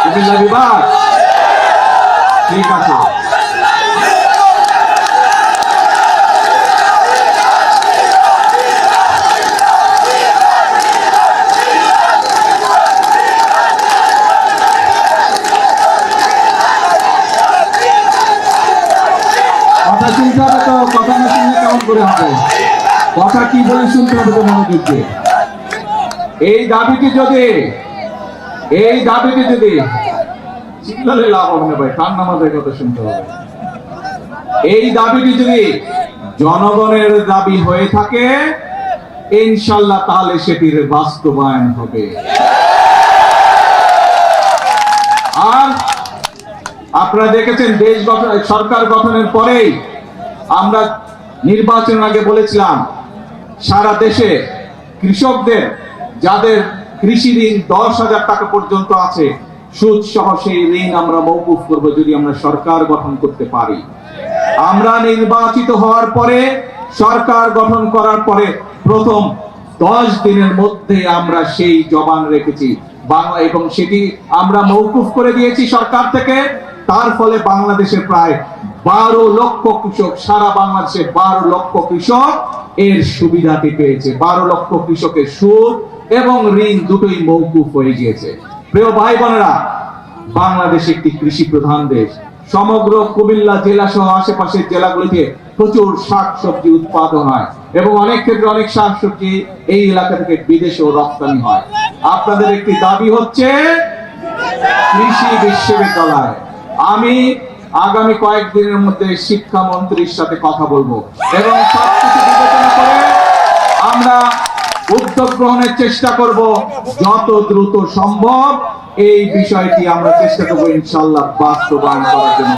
কুমিল্লা বিভাগ ঠিক আছে। কথা শুনতে হবে তো, কথা না শুনলে কেমন করে হবে? কথা কি বলে শুনতে হবে তো মনোযোগ দিয়ে। এই দাবিটি যদি চিল্লালে লাভ হবে না ভাই, কান নামাজের কথা শুনতে হবে। এই দাবিটি যদি জনগণের দাবি হয়ে থাকে ইনশাআল্লাহ তাহলে সেটির বাস্তবায়ন হবে। আর আপনারা দেখেছেন দেশ গঠন, সরকার গঠনের পরেই আমরা নির্বাচনের আগে বলেছিলাম সারা দেশে কৃষকদের যাদের কৃষি ঋণ 10,000 টাকা পর্যন্ত আছে সুদ সহ সেই ঋণ আমরা মওকুফ করব যদি আমরা সরকার গঠন করতে পারি। আমরা নির্বাচিত হওয়ার পরে সরকার গঠন করার পরে প্রথম 10 দিনের মধ্যে আমরা সেই জবান রেখেছি বাংলা, এবং সেটি আমরা মওকুফ করে দিয়েছি সরকার থেকে। তার ফলে বাংলাদেশের প্রায় 12 লক্ষ কৃষক, সারা বাংলাদেশে 12 লক্ষ কৃষক এর সুবিধাটি পেয়েছে। 12 লক্ষ কৃষকের সুদ এবং ঋণ দুটোই মওকুফ হয়ে গিয়েছে। প্রিয় ভাই বোনেরা, বাংলাদেশ একটি কৃষি প্রধান দেশ। সমগ্র কুমিল্লা জেলা সহ আশেপাশের জেলাগুলিতে প্রচুর শাকসবজি উৎপাদন হয় এবং অনেক ক্ষেত্রে অনেক শাকসবজি এই এলাকা থেকে বিদেশেও রপ্তানি হয়। আপনাদের একটি দাবি হচ্ছে কৃষি বিশ্ববিদ্যালয়। আমি আগামী কয়েকদিনের মধ্যে শিক্ষামন্ত্রীর সাথে কথা বলবো এবং সবকিছু বিবেচনা করে আমরা উদ্যোগ গ্রহণের চেষ্টা করব। যত দ্রুত সম্ভব এই বিষয়টি আমরা চেষ্টা করবো ইনশাআল্লাহ বাস্তবায়ন করার জন্য।